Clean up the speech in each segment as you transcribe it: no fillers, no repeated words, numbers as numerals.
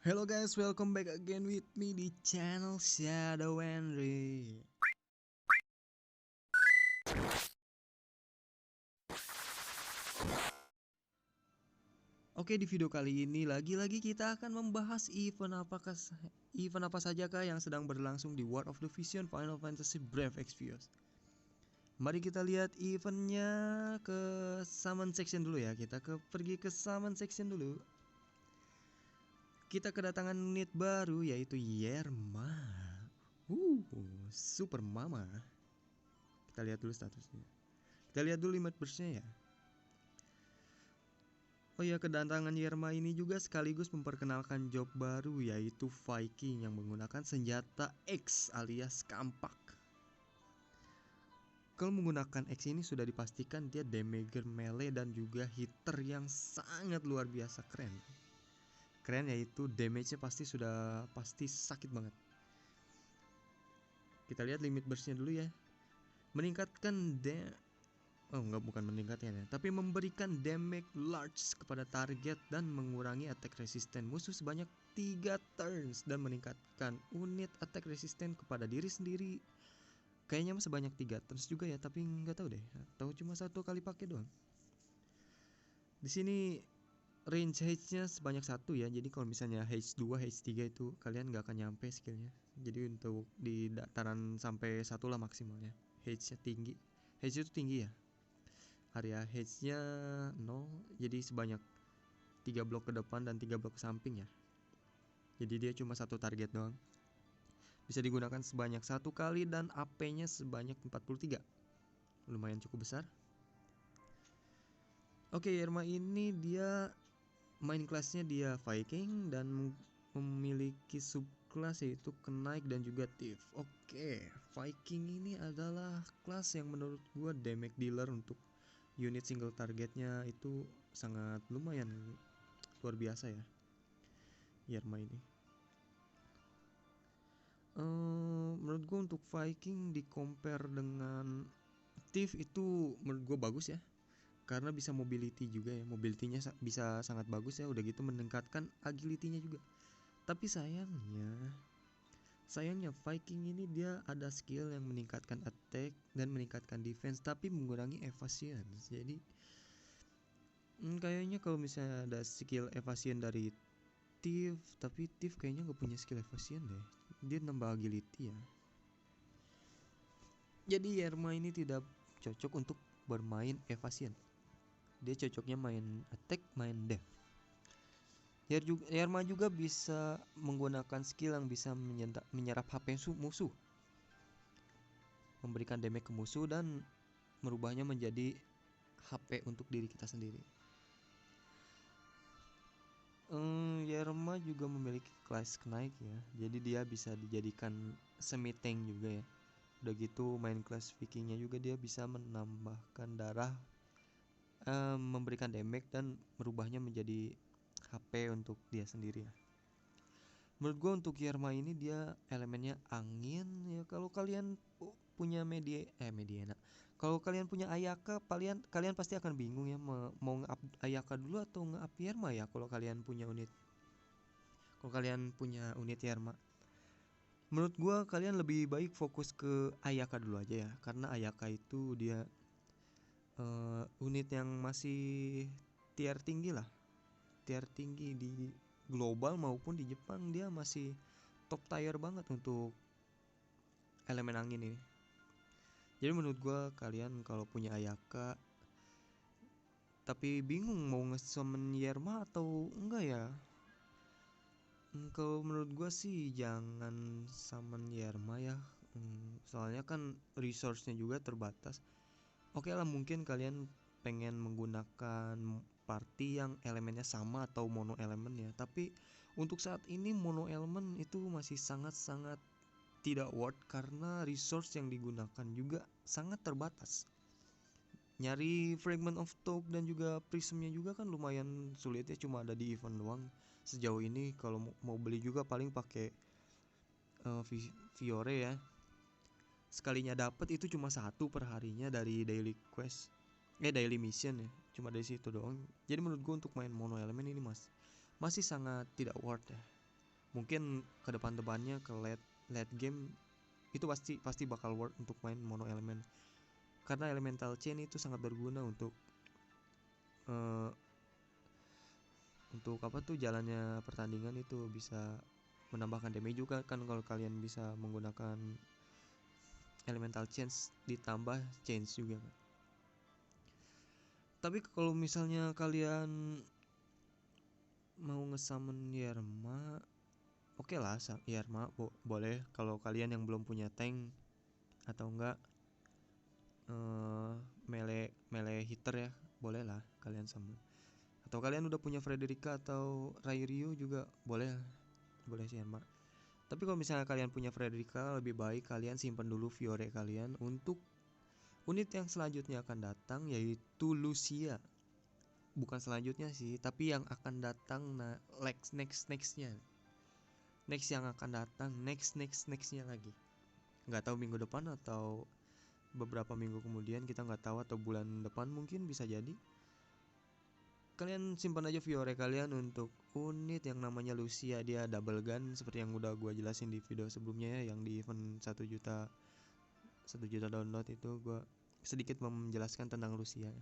Hello guys, welcome back again with me di channel Shadow Henry. Oke, di video kali ini lagi-lagi kita akan membahas event apa sajakah yang sedang berlangsung di World of the Vision Final Fantasy Brave Exvius. Mari kita lihat eventnya ke Summon Section dulu ya. Pergi ke Summon Section dulu. Kita kedatangan unit baru yaitu Yerma. Super Mama. Kita lihat dulu statusnya. Kita lihat dulu limit burstnya ya. Oh ya, kedatangan Yerma ini juga sekaligus memperkenalkan job baru yaitu Viking yang menggunakan senjata X alias kampak. Kalau menggunakan X ini sudah dipastikan dia damager melee dan juga hitter yang sangat luar biasa keren. Keren yaitu damage-nya pasti sakit banget. Kita lihat limit burst-nya dulu ya. Meningkatkan bukan meningkatkan ya, tapi memberikan damage large kepada target dan mengurangi attack resisten musuh sebanyak 3 turns dan meningkatkan unit attack resisten kepada diri sendiri. Kayaknya sebanyak 3 turns juga ya, tapi nggak tahu deh. Tahu cuma satu kali pakai doang. Di sini range H-nya sebanyak 1 ya. Jadi kalau misalnya H2, H3 itu kalian nggak akan nyampe skillnya. Jadi untuk di dataran sampai 1 lah maksimalnya. H-nya tinggi. H itu tinggi ya. Area H-nya 0, jadi sebanyak 3 blok ke depan dan 3 blok ke samping ya. Jadi dia cuma satu target doang. Bisa digunakan sebanyak 1 kali dan AP-nya sebanyak 43. Lumayan cukup besar. Oke, Yerma ini dia main kelasnya dia Viking dan memiliki subclass yaitu Knight dan juga Thief. Oke, Viking ini adalah kelas yang menurut gua damage dealer untuk unit single targetnya itu sangat lumayan luar biasa ya Yerma ini. Menurut gue untuk Viking di compare dengan Thief itu menurut gue bagus ya, karena bisa mobility juga ya. Mobility-nya bisa sangat bagus ya. Udah gitu meningkatkan agility-nya juga. Tapi sayangnya Viking ini dia ada skill yang meningkatkan attack dan meningkatkan defense tapi mengurangi evasion. Jadi kayaknya kalau misalnya ada skill evasion dari Thief, tapi Thief kayaknya gak punya skill evasion deh. Dia nambah agility ya. Jadi Yerma ini tidak cocok untuk bermain evasion. Dia cocoknya main attack, main def. Yerma juga bisa menggunakan skill yang bisa menyerap HP musuh, memberikan damage ke musuh dan merubahnya menjadi HP untuk diri kita sendiri. Yerma juga memiliki class Knight ya, jadi dia bisa dijadikan semi tank juga ya. Udah gitu main class Vikingnya juga dia bisa menambahkan darah, memberikan damage dan merubahnya menjadi HP untuk dia sendiri ya. Menurut gue untuk Yerma ini dia elemennya angin ya. Kalau kalian punya Mediana, kalau kalian punya Ayaka, kalian pasti akan bingung ya mau nge-up Ayaka dulu atau nge-up Yerma ya. Kalau kalian punya unit Yerma, menurut gue kalian lebih baik fokus ke Ayaka dulu aja ya, karena Ayaka itu dia unit yang masih tier tinggi lah, tier tinggi di global maupun di Jepang. Dia masih top tier banget untuk elemen angin ini. Jadi menurut gue kalian kalau punya Ayaka tapi bingung mau nge-summon Yerma atau enggak ya, kalau menurut gue sih jangan summon Yerma ya. Soalnya kan resource-nya juga terbatas. Oke lah, mungkin kalian pengen menggunakan party yang elemennya sama atau mono elemen ya. Tapi untuk saat ini mono elemen itu masih sangat-sangat tidak worth karena resource yang digunakan juga sangat terbatas. Nyari fragment of talk dan juga prismnya juga kan lumayan sulit ya, cuma ada di event doang sejauh ini. Kalau mau beli juga paling pakai Fiore ya. Sekalinya dapat itu cuma 1 per harinya dari daily quest, daily mission ya, cuma dari situ doang. Jadi menurut gue untuk main mono elemen ini masih sangat tidak worth ya. Mungkin ke depannya ke late game itu pasti bakal worth untuk main mono elemen, karena elemental chain itu sangat berguna eh, untuk apa tuh jalannya pertandingan. Itu bisa menambahkan damage juga kan kalau kalian bisa menggunakan elemental change ditambah change juga kan. Tapi kalau misalnya kalian mau ngesummon Yerma, oke lah, Yerma boleh kalau kalian yang belum punya tank atau enggak melee hitter ya, boleh lah kalian summon. Atau kalian udah punya Frederica atau Rairyuu juga boleh sih Yerma. Tapi kalau misalnya kalian punya Frederica, lebih baik kalian simpan dulu Fiore kalian untuk unit yang selanjutnya akan datang, yaitu Lucia. Bukan selanjutnya sih, tapi yang akan datang nextnya. Next yang akan datang, nextnya lagi. Nggak tahu minggu depan atau beberapa minggu kemudian, kita nggak tahu, atau bulan depan mungkin bisa jadi. Kalian simpan aja Fiore kalian untuk unit yang namanya Lucia. Dia double gun seperti yang udah gue jelasin di video sebelumnya ya, yang di event 1 juta download itu gue sedikit menjelaskan tentang Lucia.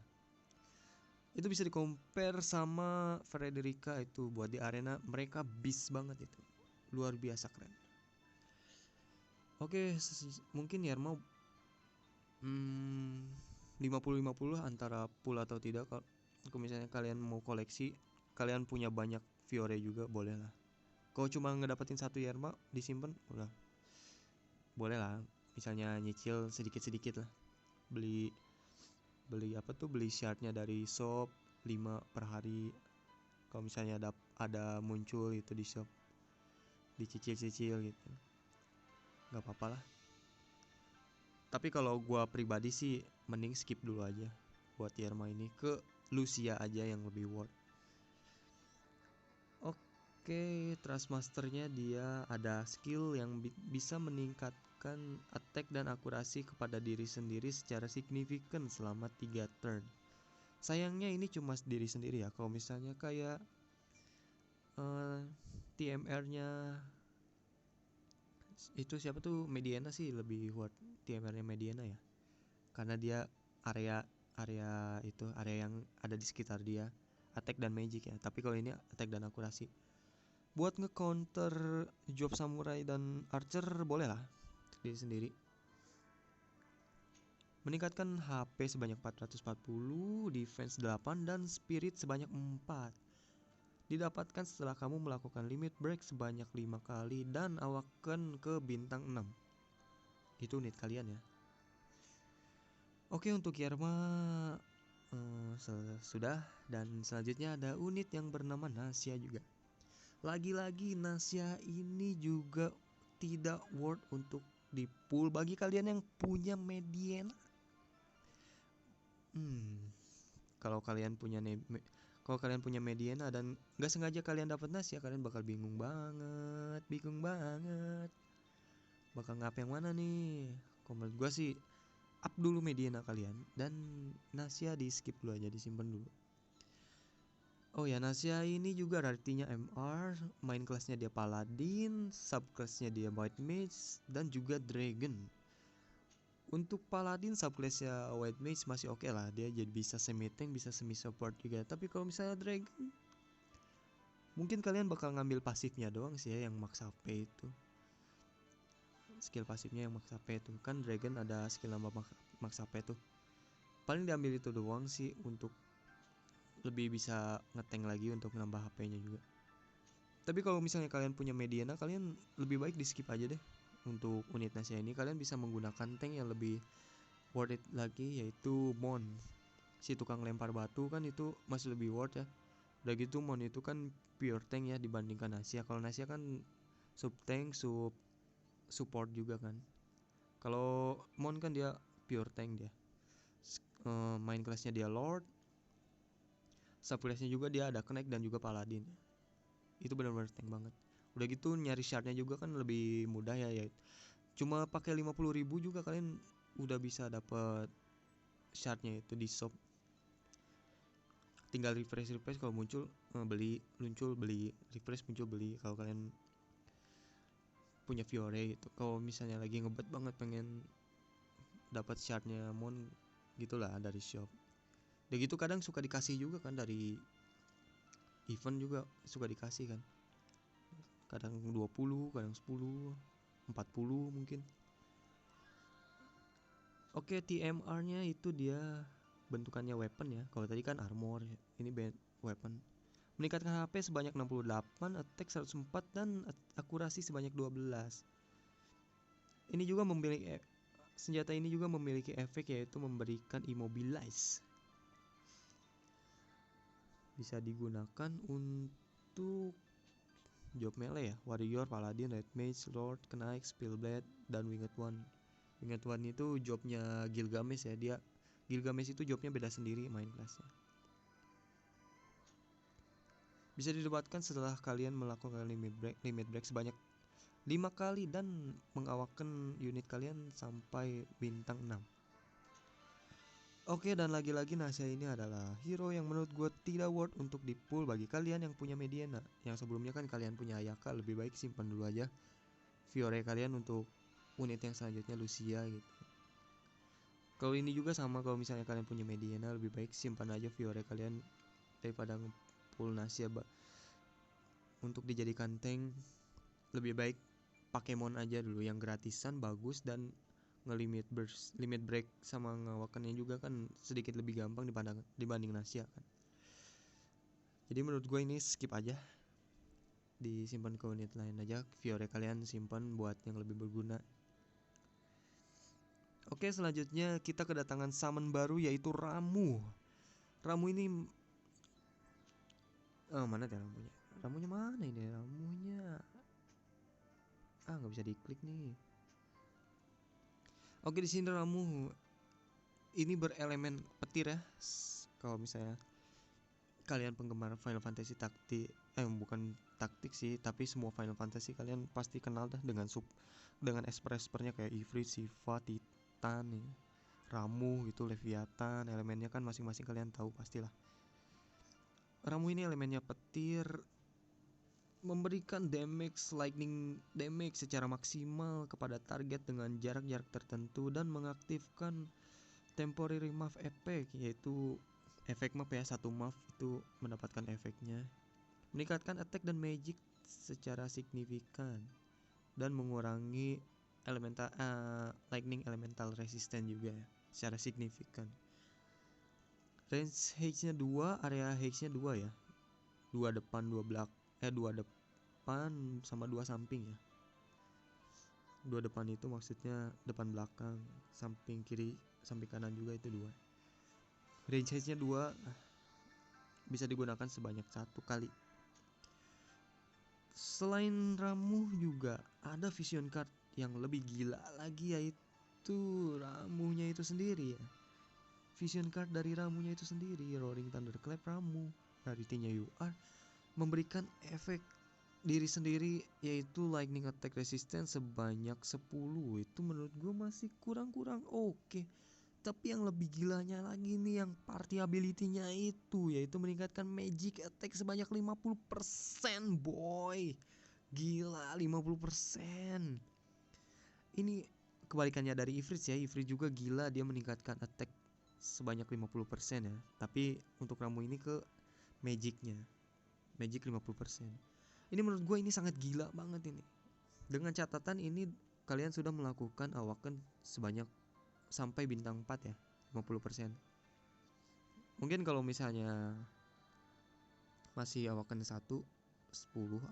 Itu bisa di-compare sama Frederica. Itu buat di arena mereka beast banget, itu luar biasa keren. Oke, mungkin Yerma 50-50 antara full atau tidak. Kalau misalnya kalian mau koleksi, kalian punya banyak Fiore juga, boleh lah. Kalau cuma ngedapetin satu Yerma disimpan, udah boleh lah. Misalnya nyicil sedikit-sedikit lah, beli beli shardnya dari shop 5 per hari. Kalau misalnya ada muncul itu di shop, dicicil-cicil gitu, nggak apa-apa lah. Tapi kalau gua pribadi sih mending skip dulu aja buat Yerma ini, ke Lucia aja yang lebih worth. Oke, Trustmasternya dia ada skill yang bisa meningkatkan attack dan akurasi kepada diri sendiri secara signifikan selama 3 turn. Sayangnya ini cuma diri sendiri ya. Kalau misalnya kayak TMR-nya itu siapa tuh, Mediana sih lebih worth TMR-nya Mediana ya, karena dia area yang ada di sekitar dia, attack dan magic ya. Tapi kalau ini attack dan akurasi. Buat nge-counter job samurai dan archer boleh lah diri sendiri. Meningkatkan HP sebanyak 440, defense 8, dan spirit sebanyak 4. Didapatkan setelah kamu melakukan limit break sebanyak 5 kali dan awaken ke bintang 6. Itu unit kalian ya. Oke, untuk Yerma sudah. Dan selanjutnya ada unit yang bernama Nasia juga. Lagi-lagi Nasia ini juga tidak worth untuk di pool bagi kalian yang punya Mediana. Kalau kalian punya Mediana dan nggak sengaja kalian dapat Nasia, kalian bakal bingung banget. Bakal ngap yang mana nih? Kalau menurut gue sih up dulu Mediana kalian, dan Nasia di skip dulu aja, disimpan dulu. Oh ya, Nasia ini juga artinya MR, main kelasnya dia Paladin, subclassnya dia White Mage, dan juga Dragon. Untuk Paladin subclassnya White Mage masih oke lah, dia jadi bisa semi tank, bisa semi support juga. Tapi kalau misalnya Dragon, mungkin kalian bakal ngambil pasifnya doang sih ya, yang max HP itu. Skill pasifnya yang max HP itu kan, Dragon ada skill nambah max HP tuh. Paling diambil itu doang sih, untuk lebih bisa ngetank lagi untuk nambah HP-nya juga. Tapi kalau misalnya kalian punya Mediana, kalian lebih baik di skip aja deh. Untuk unit Nasia ini kalian bisa menggunakan tank yang lebih worth it lagi, yaitu Mon. Si tukang lempar batu kan itu masih lebih worth ya. Udah gitu Mon itu kan pure tank ya dibandingkan Nasia. Kalau Nasia kan sub tank, support juga kan. Kalau Mon kan dia pure tank dia. Main kelasnya dia Lord, subclassnya juga dia ada Knight dan juga Paladin. Itu benar-benar tank banget. Udah gitu nyari shardnya juga kan lebih mudah ya. Cuma pakai 50.000 juga kalian udah bisa dapet shardnya itu di shop. Tinggal refresh kalau muncul beli, muncul beli, refresh muncul beli. Kalau kalian punya Fiore gitu. Kalau misalnya lagi ngebet banget pengen dapat shardnya Mon gitulah dari shop. Udah gitu kadang suka dikasih juga kan dari event juga suka dikasih kan. Kadang 20, kadang 10, 40 mungkin. Oke, TMR-nya itu dia bentukannya weapon ya. Kalau tadi kan armor, ini weapon. Meningkatkan HP sebanyak 68, attack 104 dan akurasi sebanyak 12. Ini juga memiliki senjata ini juga memiliki efek yaitu memberikan immobilize. Bisa digunakan untuk job melee ya, warrior, paladin, red mage, lord, knight, spellblade, dan winged one. Winged one itu jobnya Gilgamesh ya, dia Gilgamesh itu jobnya beda sendiri main kelasnya. Bisa didapatkan setelah kalian melakukan limit break sebanyak 5 kali dan mengawakkan unit kalian sampai bintang 6. Oke, dan lagi-lagi Nasya ini adalah hero yang menurut gue tidak worth untuk di pull bagi kalian yang punya Mediana. Yang sebelumnya kan kalian punya Ayaka, lebih baik simpan dulu aja Fiore kalian untuk unit yang selanjutnya Lucia gitu. Kalau ini juga sama, kalau misalnya kalian punya Mediana lebih baik simpan aja Fiore kalian daripada nge-pull Nasya untuk dijadikan tank. Lebih baik pakai Mon aja dulu yang gratisan bagus dan ngelimit burst, limit break sama ngawakannya juga kan sedikit lebih gampang dibanding Nasya kan. Jadi menurut gue ini skip aja, disimpan ke unit lain aja. Fiore kalian simpan buat yang lebih berguna. Oke, selanjutnya kita kedatangan summon baru yaitu Ramuh. Ramuh ini mana ya Ramuhnya? Ramuhnya mana ini? Ramuhnya nggak bisa diklik nih. Oke, di sini Ramuh ini berelemen petir ya. Kalau misalnya kalian penggemar Final Fantasy taktik, bukan taktik sih, tapi semua Final Fantasy kalian pasti kenal dah dengan esper-espernya kayak Ifrit, Shiva, Titan, ya. Ramuh gitu, Leviathan, elemennya kan masing-masing kalian tahu pastilah. Ramuh ini elemennya petir, memberikan lightning damage secara maksimal kepada target dengan jarak-jarak tertentu dan mengaktifkan temporary move effect, yaitu efek map ya, satu map itu mendapatkan efeknya. Meningkatkan attack dan magic secara signifikan dan mengurangi lightning elemental resistance juga ya, secara signifikan. Range H-nya 2, area H-nya 2 ya. 2 depan, 2 depan sama 2 samping ya. 2 depan itu maksudnya depan belakang, samping kiri, samping kanan juga itu 2. Range H-nya 2, bisa digunakan sebanyak 1 kali. Selain Ramuh juga ada vision card yang lebih gila lagi, yaitu Ramuhnya itu sendiri ya. Vision card dari Ramuhnya itu sendiri, Roaring Thunderclap Ramuh, rarity-nya UR, memberikan efek diri sendiri yaitu lightning attack resistance sebanyak 10. Itu menurut gue masih kurang oke. Tapi yang lebih gilanya lagi nih yang party ability-nya itu, yaitu meningkatkan magic attack sebanyak 50%, boy. Gila, 50%. Ini kebalikannya dari Ifrit ya. Ifrit juga gila, dia meningkatkan attack sebanyak 50% ya. Tapi untuk Ramuh ini ke magicnya, magic 50%. Ini menurut gue ini sangat gila banget ini. Dengan catatan ini kalian sudah melakukan awaken sebanyak sampai bintang 4 ya, 50%. Mungkin kalau misalnya masih awaken 1, 10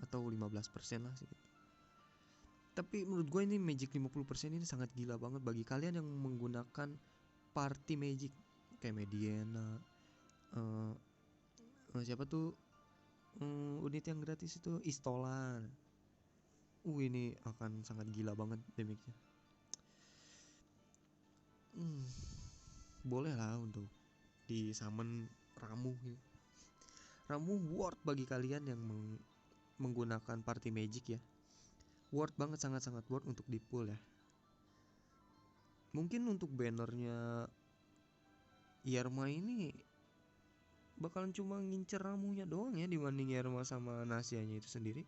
atau 15% lah sih. Tapi menurut gue ini magic 50% ini sangat gila banget bagi kalian yang menggunakan party magic kayak Mediana, siapa tuh unit yang gratis itu, Istolan. Ini akan sangat gila banget damage-nya. Boleh lah untuk di summon Ramuh gitu. Ramuh worth bagi kalian yang menggunakan party magic ya. Worth banget, sangat-sangat worth untuk di pull ya. Mungkin untuk bannernya Yerma ini bakalan cuma ngincer Ramuhnya doang ya dibanding Yerma sama Nasyanya itu sendiri.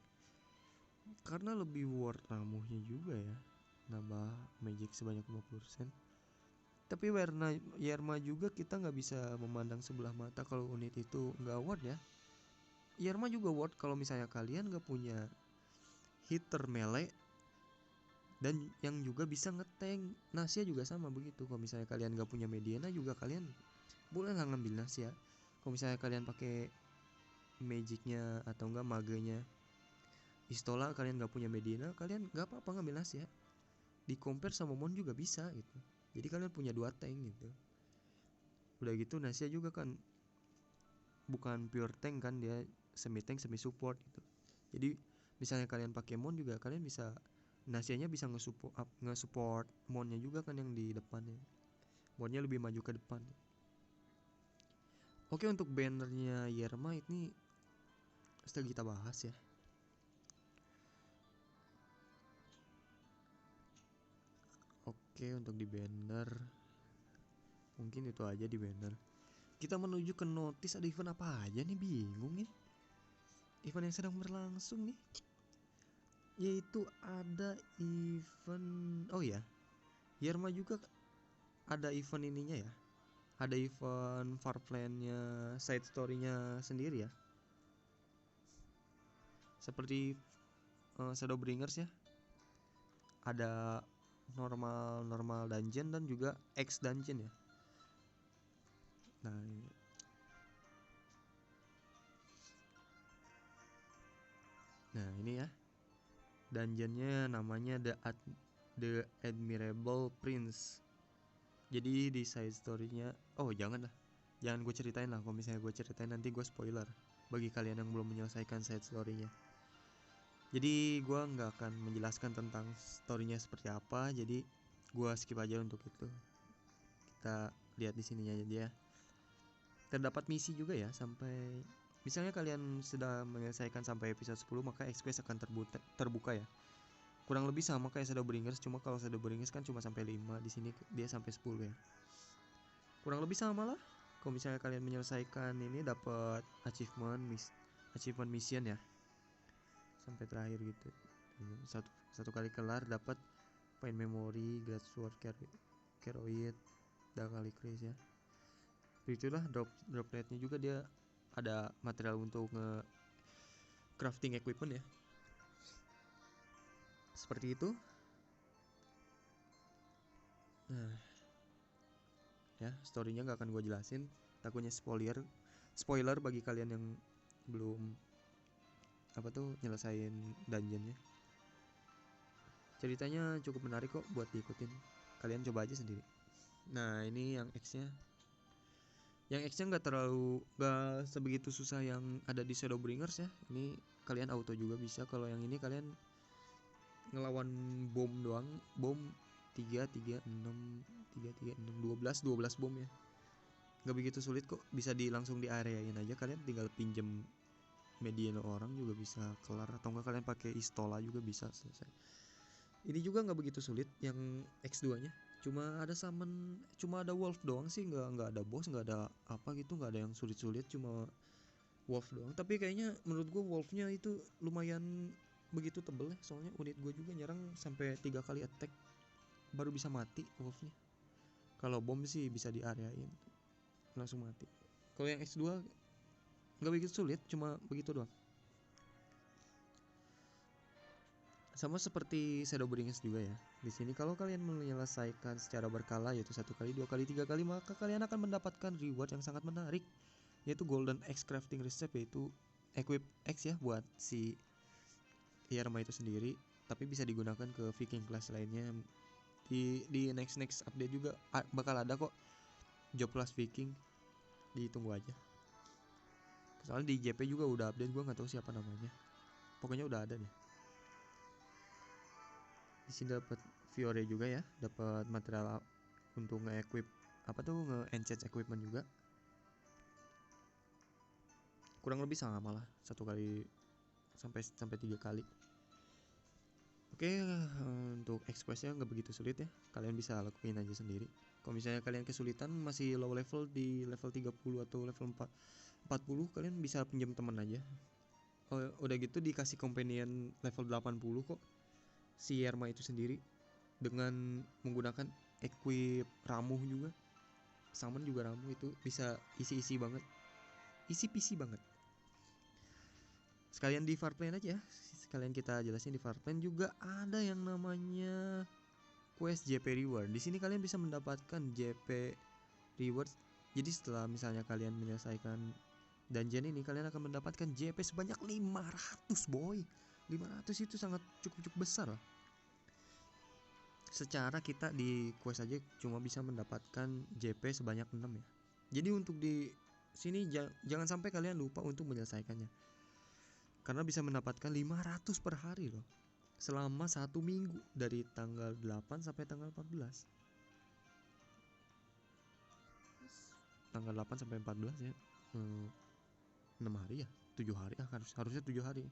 karena lebih worth ramuhnya juga ya, nambah magic sebanyak 50%. Tapi warna Yerma juga kita nggak bisa memandang sebelah mata kalau unit itu nggak worth ya. Yerma juga worth kalau misalnya kalian nggak punya hitter melee dan yang juga bisa ngetank. Nasia juga sama begitu. Kalau misalnya kalian nggak punya Mediana juga kalian bolehlah ngambil Nasia. Kalau misalnya kalian pakai magicnya atau enggak magenya Istola, kalian nggak punya Mediana, kalian nggak apa-apa ngambil Nasia. Di compare sama Mon juga bisa gitu. Jadi kalian punya 2 tank gitu. Udah gitu Nasia juga kan bukan pure tank kan, dia semi tank semi support gitu. Jadi misalnya kalian pakai Mon juga kalian bisa Nasianya bisa nge-support Monnya juga kan yang di depannya. Monnya lebih maju ke depan. Oke, untuk bannernya Yerma ini setelah kita bahas ya. Oke, untuk di banner mungkin itu aja di banner. Kita menuju ke notice, ada event apa aja nih, bingung nih. Event yang sedang berlangsung nih. Yaitu ada event, oh ya, Yerma juga ada event ininya ya. Ada event Farplan-nya, side story-nya sendiri ya. Seperti Shadowbringers ya. Ada normal dungeon dan juga X dungeon ya. Nah ini ya, dungeonnya namanya The Admirable Prince. Jadi di side story-nya, oh jangan gue ceritain lah. Kalau misalnya gue ceritain nanti gue spoiler bagi kalian yang belum menyelesaikan side story-nya. Jadi gue nggak akan menjelaskan tentang story-nya seperti apa. Jadi gue skip aja untuk itu. Kita lihat di sininya aja ya. Terdapat misi juga ya, sampai misalnya kalian sudah menyelesaikan sampai episode 10 maka X-Quest akan terbuka ya. Kurang lebih sama kayak Shadowbringers, cuma kalau Shadowbringers kan cuma sampai 5, di sini dia sampai 10 ya. Kurang lebih sama lah. Kalau misalnya kalian menyelesaikan ini dapat achievement mission ya. Sampai terakhir gitu. Satu kali kelar dapat Find Memory, Great Sword, Keroid, Dakali Chris ya. Itulah drop rate-nya juga, dia ada material untuk crafting equipment ya. Seperti itu. Nah, ya storynya nggak akan gue jelasin, takutnya spoiler bagi kalian yang belum nyelesain dungeonnya. Ceritanya cukup menarik kok buat diikutin, kalian coba aja sendiri. Nah ini yang X-nya nggak sebegitu susah yang ada di Shadowbringers ya. Ini kalian auto juga bisa. Kalau yang ini kalian ngelawan bom doang, bom 336 12 bom ya. Nggak begitu sulit kok, bisa langsung di areain aja. Kalian tinggal pinjem median orang juga bisa kelar, atau enggak kalian pakai Istola juga bisa selesai. Ini juga nggak begitu sulit yang X2 nya, cuma ada wolf doang sih, nggak ada boss, nggak ada apa gitu, nggak ada yang sulit-sulit, cuma wolf doang. Tapi kayaknya menurut gue wolfnya itu lumayan begitu tebel ya, soalnya unit gue juga nyerang sampai 3 kali attack baru bisa mati wolfnya. Kalau bom sih bisa di areain langsung mati. Kalau yang X2 nggak begitu sulit, cuma begitu doang. Sama seperti Shadowbringers juga ya. Di sini kalau kalian menyelesaikan secara berkala, yaitu 1 kali, 2 kali, 3 kali, maka kalian akan mendapatkan reward yang sangat menarik, yaitu Golden X Crafting Recipe, yaitu equip X ya buat si Yerma itu sendiri, tapi bisa digunakan ke Viking class lainnya. Di next update juga bakal ada kok job class Viking, ditunggu aja. Soalnya di JP juga udah update, gue nggak tahu siapa namanya, pokoknya udah ada deh. Di sini dapat Fiore juga ya, dapat material untuk nge-equip nge-enchant equipment juga. Kurang lebih sama lah, 1 kali sampai 3 kali. Oke, untuk X-Quest-nya nggak begitu sulit ya, kalian bisa lakuin aja sendiri. Kalau misalnya kalian kesulitan masih low level di level 30 atau level 40, kalian bisa pinjam teman aja. Oh, udah gitu dikasih companion level 80 kok si Yerma itu sendiri, dengan menggunakan equip ramuh juga. Summon juga ramuh, itu bisa isi-isi banget, isi PC banget. Sekalian di Farplane aja, sekalian kita jelasin. Di Farplane juga ada yang namanya quest JP Reward. Di sini kalian bisa mendapatkan JP Reward. Jadi setelah misalnya kalian menyelesaikan dungeon ini, kalian akan mendapatkan JP sebanyak 500 boy. 500 itu sangat cukup besar lah. Secara kita di quest aja cuma bisa mendapatkan JP sebanyak 6 ya. Jadi untuk di sini jangan sampai kalian lupa untuk menyelesaikannya, karena bisa mendapatkan 500 per hari loh, selama 1 minggu dari tanggal 8 sampai tanggal 14. Tanggal 8 sampai 14 ya. 6 hari ya, 7 hari harusnya 7 hari.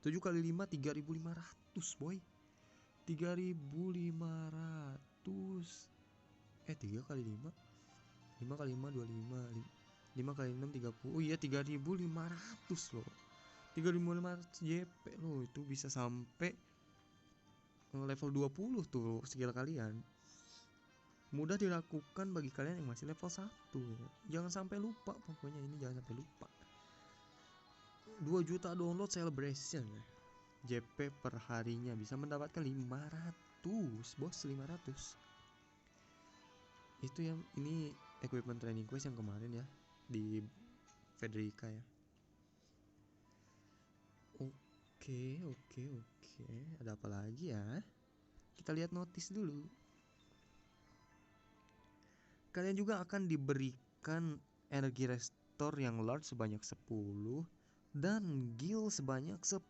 7 kali 5 3.500 boy. 3.500. 3 kali 5 5 kali 5 25, 5 kali 6 30. Oh iya, 3.500 loh. 3.500 JP loh, itu bisa sampai level 20 tuh skill kalian. Mudah dilakukan bagi kalian yang masih level 1 ya. Jangan sampai lupa, pokoknya ini jangan sampai lupa. 2 juta download celebration ya. JP per harinya bisa mendapatkan 500 bos, 500. Itu yang ini equipment training quest yang kemarin ya di Federica ya. Oke. Ada apa lagi ya? Kita lihat notis dulu. Kalian juga akan diberikan energi restore yang large sebanyak 10 dan gil sebanyak 10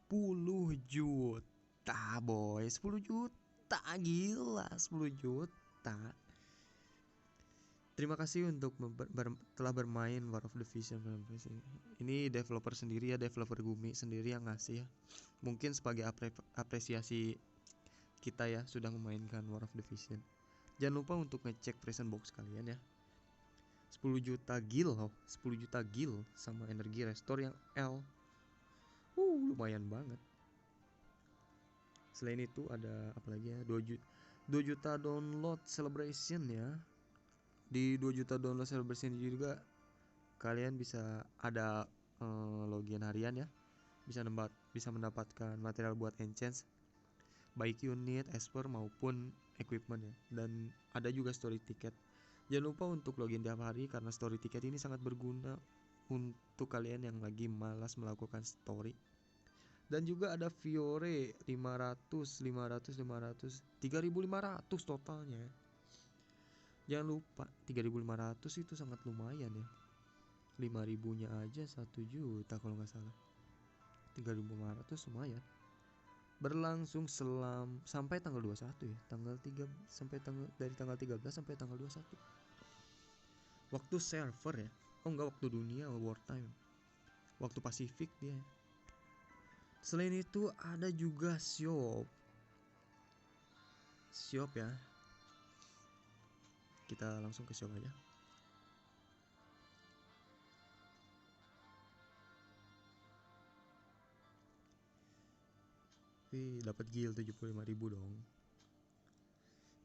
juta boy. 10 juta, gila, 10 juta. Terima kasih untuk telah bermain War of the Vision. Ini developer sendiri ya, developer Gumi sendiri yang ngasih ya. Mungkin sebagai apresiasi kita ya sudah memainkan War of the Vision. Jangan lupa untuk ngecek present box kalian ya. 10 juta gil loh, 10 juta gil sama energi restore yang L. Lumayan banget. Selain itu ada apa lagi ya? 2 juta download celebration ya. Di 2 juta download celebration juga kalian bisa ada login harian ya. Bisa mendapatkan material buat enchant, baik unit, esper maupun equipment ya. Dan ada juga story ticket. Jangan lupa untuk login tiap hari karena story ticket ini sangat berguna untuk kalian yang lagi malas melakukan story. Dan juga ada Fiore 500, 3.500 totalnya. Jangan lupa 3.500 itu sangat lumayan ya. 5.000-nya aja 1 juta kalau nggak salah. 3.500 lumayan. Berlangsung sampai tanggal 21 ya. Dari tanggal 13 sampai tanggal 21. Waktu server ya. Oh enggak, waktu dunia, wartime. Waktu Pasifik dia. Selain itu ada juga shop ya. Kita langsung ke shop aja. Wih, dapat gil 75.000 dong.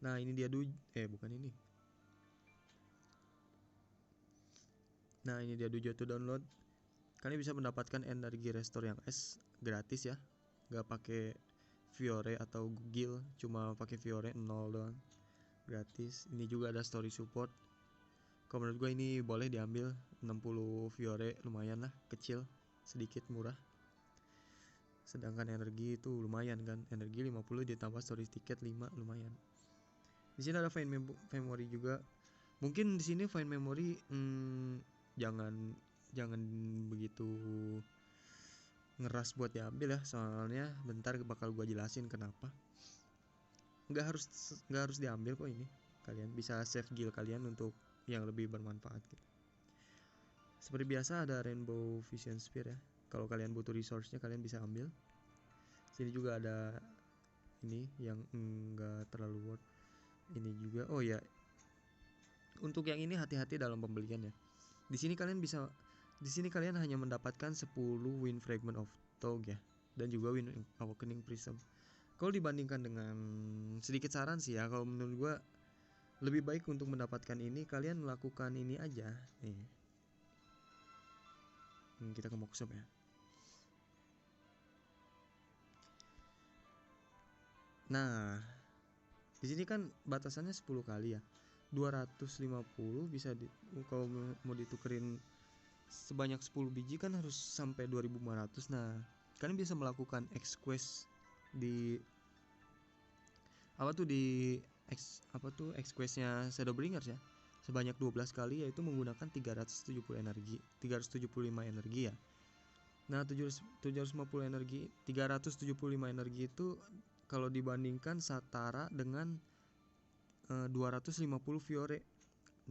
Nah, ini dia bukan ini. Nah, ini dia 2 juta download. Kalian bisa mendapatkan energi restore yang S gratis ya. Gak pakai Fiore atau gil, cuma pakai Fiore 0 doang. Gratis. Ini juga ada story support. Kalau menurut gue ini boleh diambil. 60 Fiore lumayan lah, kecil, sedikit, murah. Sedangkan energi itu lumayan kan, energi 50 ditambah story ticket 5, lumayan. Di sini ada find memory juga. Mungkin di sini find memory jangan begitu ngeras buat diambil ya, soalnya bentar bakal gua jelasin kenapa. Nggak harus diambil kok ini. Kalian bisa save gil kalian untuk yang lebih bermanfaat gitu. Seperti biasa ada Rainbow Vision Spear ya. Kalau kalian butuh resource-nya kalian bisa ambil. Sini juga ada ini yang enggak terlalu worth. Ini juga. Oh ya. Untuk yang ini hati-hati dalam pembelian ya. Di sini kalian hanya mendapatkan 10 win fragment of Tog ya, dan juga Wind Awakening Prism. Kalau dibandingkan dengan, sedikit saran sih ya, kalau menurut gua lebih baik untuk mendapatkan ini kalian melakukan ini aja nih. Kita ke workshop ya. Nah, di sini kan batasannya 10 kali ya. 250 bisa kalau mau ditukerin sebanyak 10 biji kan harus sampai 2500. Nah, kalian bisa melakukan X-Quest di X-Quest-nya Shadowbringers ya. Sebanyak 12 kali, yaitu menggunakan 370 energi, 375 energi ya. Nah, 750 energi, 375 energi itu kalau dibandingkan setara dengan 250 Fiore.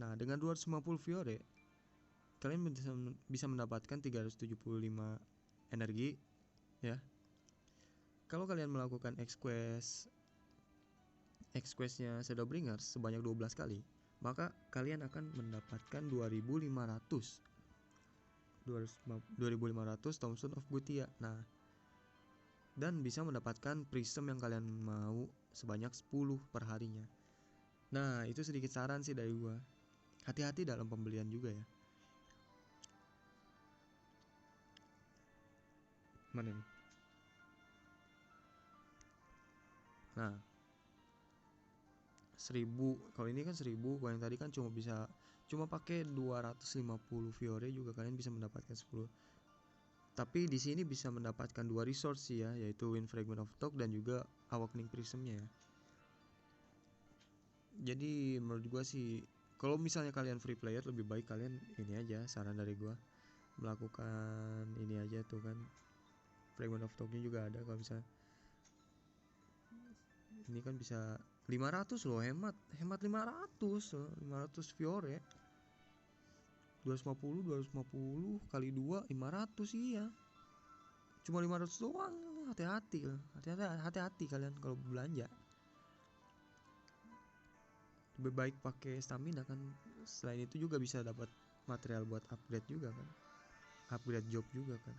Nah, dengan 250 Fiore kalian bisa mendapatkan 375 energi ya. Kalau kalian melakukan X-Quest-nya Shadowbringers sebanyak 12 kali, maka kalian akan mendapatkan 2500 Tombstone of Gutia. Nah, dan bisa mendapatkan prism yang kalian mau sebanyak 10 per harinya. Nah, itu sedikit saran sih dari gua. Hati-hati dalam pembelian juga ya. Mana nih? Nah, 1000. Kalau ini kan 1000, kalau yang tadi kan cuma pakai 250 Fiore juga kalian bisa mendapatkan 10. Tapi di sini bisa mendapatkan 2 resource sih ya, yaitu Wind Fragment of Talk dan juga Awakening Prismnya ya. Jadi menurut gua sih, kalau misalnya kalian free player, lebih baik kalian ini aja, saran dari gua, melakukan ini aja tuh kan. Fragment of Talknya juga ada, kalau bisa ini kan bisa 500 loh, hemat 500 Fiore. 250 kali 2 500 iya. Cuma 500 doang. Hati-hati kalian kalau belanja. Lebih baik pakai stamina kan. Selain itu juga bisa dapat material buat upgrade juga kan. Upgrade job juga kan.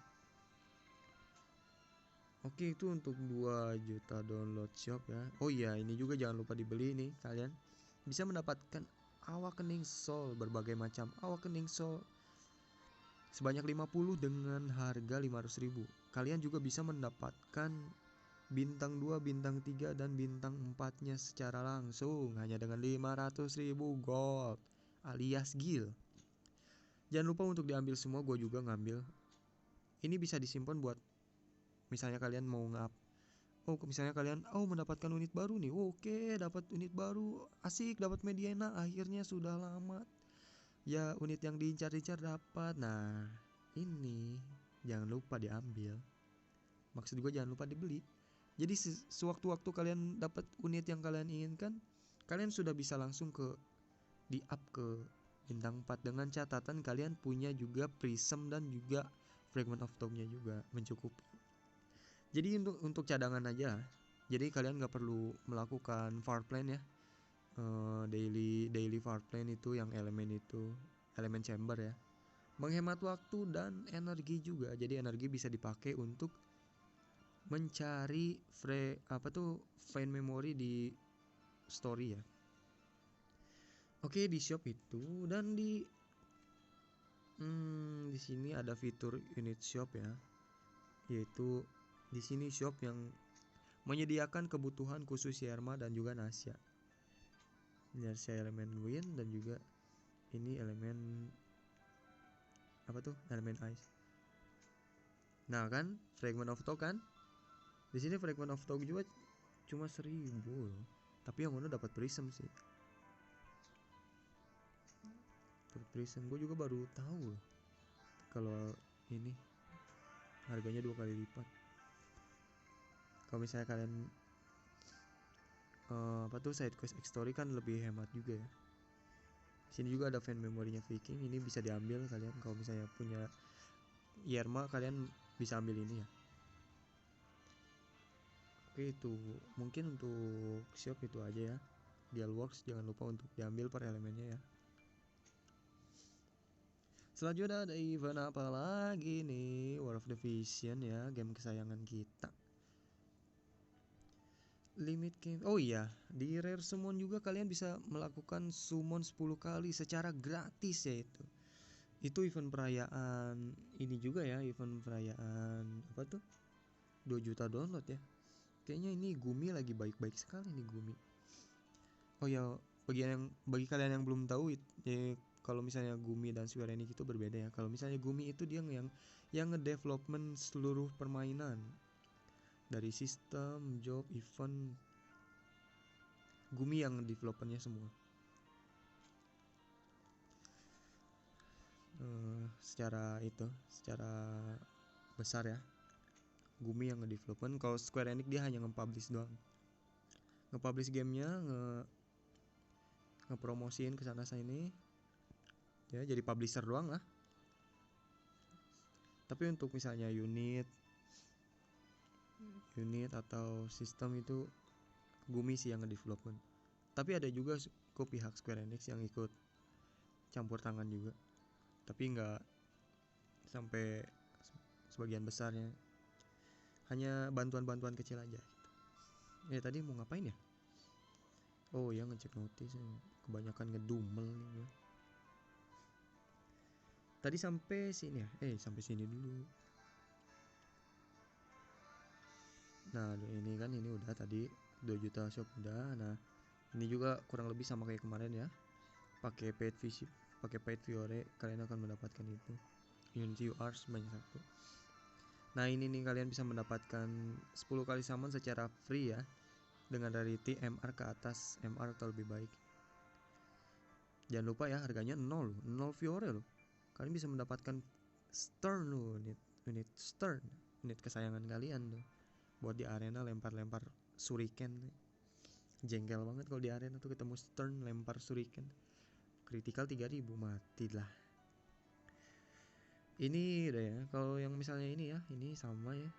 Oke, itu untuk 2 juta download shop ya. Oh iya, ini juga jangan lupa dibeli nih kalian. Bisa mendapatkan Awakening Soul, berbagai macam Awakening Soul sebanyak 50 dengan harga 500.000. Kalian juga bisa mendapatkan bintang 2, bintang 3 dan bintang 4-nya secara langsung hanya dengan 500.000 gold alias gil. Jangan lupa untuk diambil semua, gue juga ngambil. Ini bisa disimpan buat misalnya kalian mau misalnya kalian mendapatkan unit baru nih. Oke, dapat unit baru, asik, dapat Mediana, akhirnya sudah lama ya unit yang diincar-incar dapat. Nah, ini jangan lupa diambil. Maksud gue jangan lupa dibeli. Jadi sewaktu-waktu kalian dapat unit yang kalian inginkan, kalian sudah bisa langsung di up ke bintang 4 dengan catatan kalian punya juga prism dan juga fragment of Talk-nya juga mencukupi. Jadi untuk cadangan aja. Jadi kalian nggak perlu melakukan far plan ya. Daily far plan itu yang elemen chamber ya. Menghemat waktu dan energi juga. Jadi energi bisa dipakai untuk mencari find memory di story ya. Oke, di shop itu dan di sini ada fitur unit shop ya. Yaitu di sini shop yang menyediakan kebutuhan khusus Yerma dan juga Nasya. Nasya elemen wind dan juga ini elemen elemen ice. Nah kan, fragment of talk kan. Di sini fragment of talk juga cuma 1000 loh. Tapi yang mana dapat prism sih. Dapat prism, gue juga baru tahu loh. Kalau ini harganya 2 kali lipat. Kalau misalnya kalian side quest story kan lebih hemat juga ya. Sini juga ada fan memorinya Viking, ini bisa diambil kalian kalau misalnya punya Yerma, kalian bisa ambil ini ya. Oke, itu mungkin untuk shop itu aja ya. Dialworks jangan lupa untuk diambil per elemennya ya. Selanjutnya ada event apa lagi nih? War of the Vision ya, game kesayangan kita. Limit game. Oh iya, di Rare Summon juga kalian bisa melakukan summon 10 kali secara gratis ya itu. Itu event perayaan ini juga ya, event perayaan apa tuh? 2 juta download ya. Kayaknya ini Gumi lagi baik-baik sekali nih Gumi. Oh ya, bagi kalian yang belum tahu ya, kalau misalnya Gumi dan Square Enix itu berbeda ya. Kalau misalnya Gumi itu dia yang ngedevelopment seluruh permainan. Dari sistem, job, event, Gumi yang developernya semua. Secara besar ya, Gumi yang ngedevelopment. Kalau Square Enix dia hanya nge-publish doang, nge-publish gamenya, ngepromosiin kesana sini ya, jadi publisher doang lah. Tapi untuk misalnya unit atau sistem itu Gumi sih yang ngedevelopment. Tapi ada juga pihak Square Enix yang ikut campur tangan juga, tapi nggak sampai sebagian besarnya, hanya bantuan-bantuan kecil aja gitu. Ya tadi mau ngapain ya? Oh ya, ngecek notis, kebanyakan ngedumel nih gue. Tadi sampai sini ya? Sampai sini dulu. Nah ini kan ini udah tadi 2 juta shop udah. Nah ini juga kurang lebih sama kayak kemarin ya. Pakai paid Fiore kalian akan mendapatkan itu. Unity UR sebanyak 1. Nah ini nih kalian bisa mendapatkan 10 kali summon secara free ya, dengan rarity MR ke atas, MR atau lebih baik. Jangan lupa ya, harganya 0 Fiore loh. Kalian bisa mendapatkan Stern loh, unit Stern, unit kesayangan kalian tuh. Buat di arena lempar-lempar shuriken. Jengkel banget kalau di arena tuh ketemu Stern lempar shuriken. Critical 3000 mati lah. Ini udah ya. Kalau yang misalnya ini ya, ini sama ya.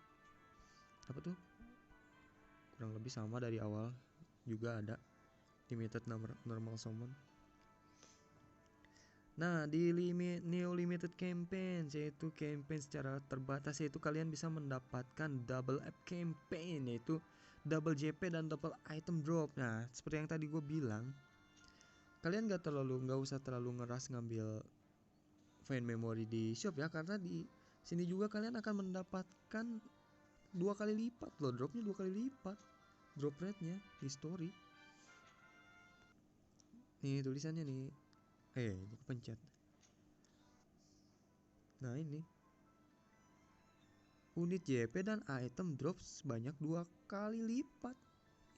Apa tuh? Kurang lebih sama dari awal. Juga ada limited normal summon. Nah di new limited campaign, yaitu campaign secara terbatas, yaitu kalian bisa mendapatkan double app campaign, yaitu double JP dan double item drop. Nah seperti yang tadi gue bilang, kalian gak usah terlalu ngeras ngambil fan memory di shop ya, karena di sini juga kalian akan mendapatkan 2 kali lipat loh, dropnya 2 kali lipat drop rate-nya di story. Nih tulisannya nih, pencet. Nah ini unit JP dan item drop sebanyak 2 kali lipat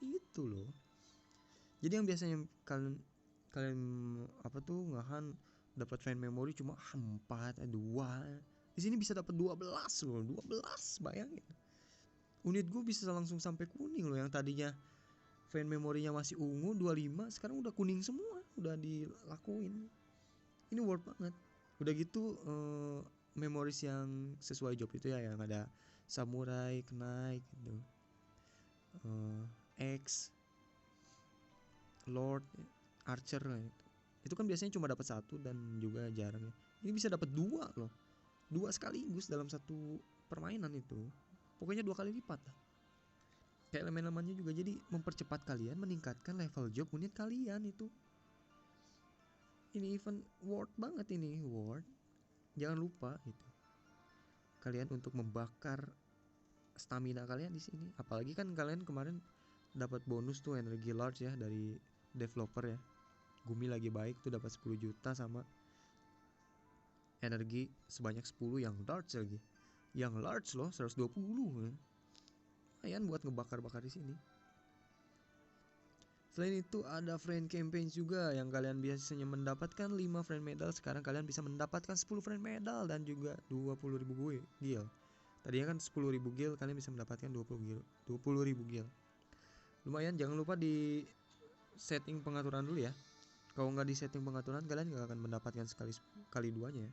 itu loh. Jadi yang biasanya kalian apa tuh ngahan dapat fan memory cuma 4, 2, di sini bisa dapat 12 loh, 12, bayangin. Unit gue bisa langsung sampai kuning loh, yang tadinya fan memorinya masih ungu 25, sekarang udah kuning semua, udah dilakuin. Ini worth banget. Udah gitu memories yang sesuai job itu ya, yang ada samurai, knight gitu, X, lord, archer gitu. Itu kan biasanya cuma dapat 1 dan juga jarang ya. Ini bisa dapat 2 loh, 2 sekaligus dalam satu permainan itu. Pokoknya 2 kali lipat lah. Kayak elemen-elemennya juga, jadi mempercepat kalian meningkatkan level job unit kalian itu. Ini event worth banget, ini worth. Jangan lupa gitu, kalian untuk membakar stamina kalian di sini. Apalagi kan kalian kemarin dapat bonus tuh energi large ya dari developer ya. Gumi lagi baik tuh, dapat 10 juta sama energi sebanyak 10 yang large lagi. Yang large loh 120 ya. Lumayan buat ngebakar-bakar di sini. Selain itu ada friend campaign juga, yang kalian biasanya mendapatkan 5 friend medal, sekarang kalian bisa mendapatkan 10 friend medal dan juga 20.000 gil. Tadinya kan 10.000 gil, kalian bisa mendapatkan 20.000 gil. Lumayan. Jangan lupa di setting pengaturan dulu ya. Kalau nggak di setting pengaturan, kalian nggak akan mendapatkan kali duanya ya.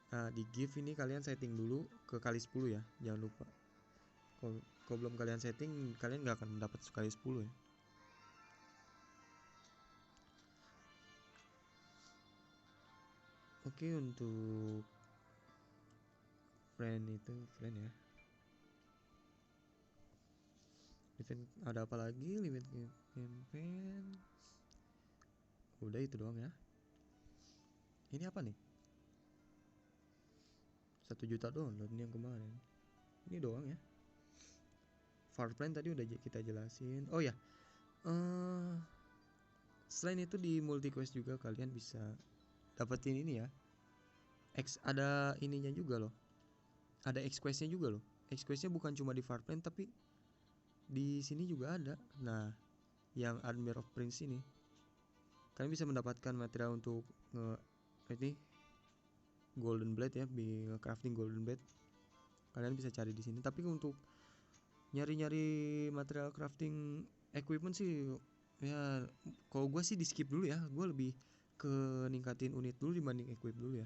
Nah di gift ini kalian setting dulu ke kali 10 ya, jangan lupa. Kalau belum kalian setting, kalian nggak akan mendapat sekali 10 ya. Oke, untuk friend ya. Event ada apa lagi? Limit campaign. Udah itu doang ya. Ini apa nih? 1 juta download nih yang kemarin. Ini doang ya. Farplan tadi udah kita jelasin. Oh ya, selain itu di MultiQuest juga kalian bisa dapetin ini ya. Ada ininya juga loh. Ada X-Quest-nya juga loh. X-Quest-nya bukan cuma di Farplan tapi di sini juga ada. Nah, yang Armor of Prince ini kalian bisa mendapatkan material untuk ini Golden Blade ya, crafting Golden Blade. Kalian bisa cari di sini. Tapi untuk nyari-nyari material crafting equipment sih ya, kalau gue sih di skip dulu ya. Gue lebih ke ningkatin unit dulu dibanding equip dulu ya.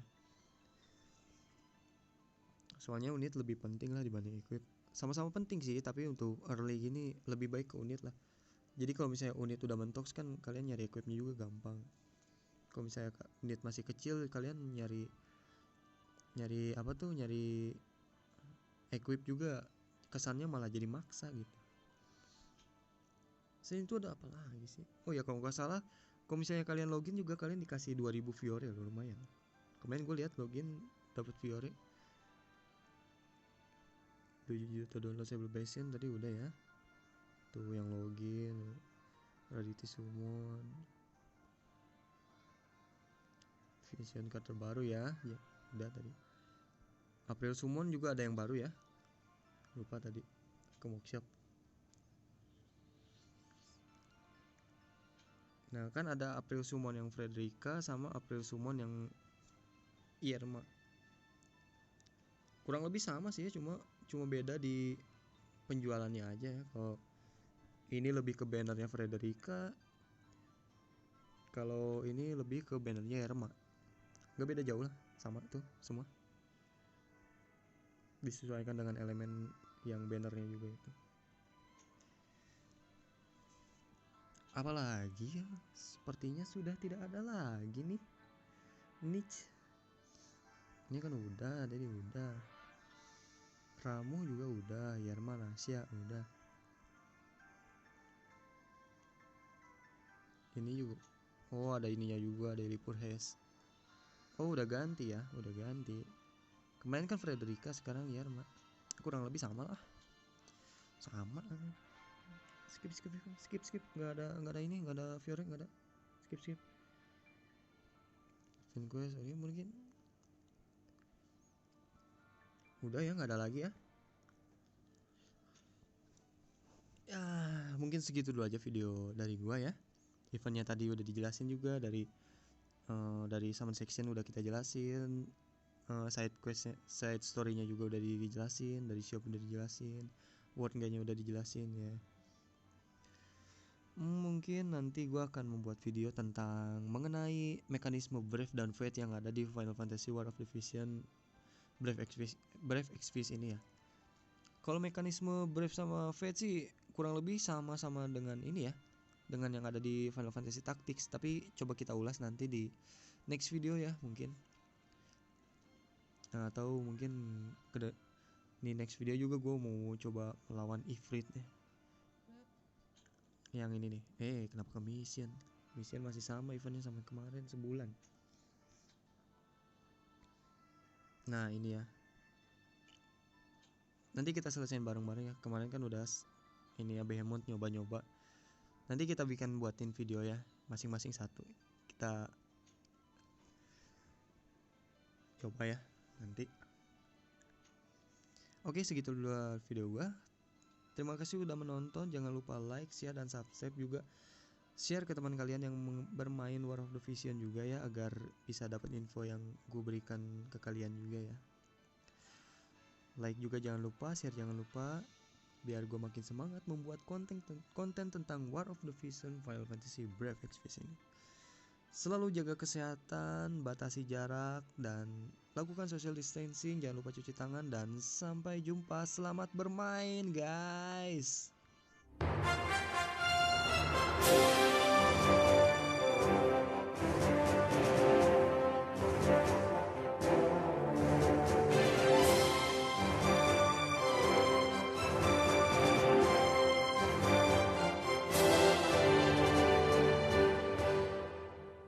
Soalnya unit lebih penting lah dibanding equip. Sama-sama penting sih, tapi untuk early gini lebih baik ke unit lah. Jadi kalau misalnya unit udah mentok kan kalian nyari equipnya juga gampang. Kalau misalnya unit masih kecil, kalian nyari apa tuh, nyari equip juga kesannya malah jadi maksa gitu. Selain itu ada apa lagi sih? Oh ya, kalau nggak salah, kalau misalnya kalian login juga kalian dikasih 2000 Fiore loh, lumayan. Kemarin gue lihat login dapat Fiore 7 juta download celebration tadi udah ya. Tuh yang login, Raditya Summon, Vision card terbaru ya. Ya, udah tadi. April Summon juga ada yang baru ya. Lupa tadi ke workshop. Nah, kan ada April Summon yang Frederica sama April Summon yang Irma. Kurang lebih sama sih ya, cuma beda di penjualannya aja ya. Kalau ini lebih ke bannernya Frederica, kalau ini lebih ke bannernya Irma. Gak beda jauh lah, sama tuh semua. Disesuaikan dengan elemen yang bannernya juga itu. Apalagi ya, sepertinya sudah tidak ada lagi nih. Niche ini kan udah, jadi udah. Ramu juga udah, Yerma Nasya udah. Ini juga. Oh, ada ininya juga, ada Lipur Hes. Oh, udah ganti ya, udah ganti. Kemarin kan Frederica, sekarang Yerma. Kurang lebih sama lah. Sama. Skip. Nggak ada ini, nggak ada Fiore, nggak ada. Skip. Event quest, oke mungkin. Udah ya, nggak ada lagi ya. Ya, mungkin segitu dulu aja video dari gua ya. Eventnya tadi udah dijelasin juga dari summon section udah kita jelasin, side questnya, side storynya juga udah dijelasin, dari shop udah dijelasin, word guide-nya udah dijelasin ya. Mungkin nanti gue akan membuat video tentang mengenai mekanisme Brave dan Fate yang ada di Final Fantasy War of Division Brave Exvius ini ya. Kalau mekanisme Brave sama Fate sih kurang lebih sama-sama dengan ini ya, dengan yang ada di Final Fantasy Tactics, tapi coba kita ulas nanti di next video ya mungkin. Nah, atau mungkin di next video juga gue mau coba melawan Ifrit ya. Yang ini nih, kenapa ke mission masih sama eventnya sama kemarin sebulan. Nah ini ya, nanti kita selesaiin bareng-bareng ya. Kemarin kan udah ini ya, Behemoth nyoba-nyoba. Nanti kita buatin video ya, masing-masing satu. Kita coba ya nanti. Oke, segitu dulu video gua. Terima kasih udah menonton. Jangan lupa like, share, dan subscribe juga. Share ke teman kalian yang bermain War of the Vision juga ya, agar bisa dapat info yang gue berikan ke kalian juga ya. Like juga jangan lupa, share jangan lupa, biar gue makin semangat membuat konten tentang War of the Vision Final Fantasy Brave Exvius ini. Selalu jaga kesehatan, batasi jarak, dan lakukan social distancing. Jangan lupa cuci tangan, dan sampai jumpa. Selamat bermain guys.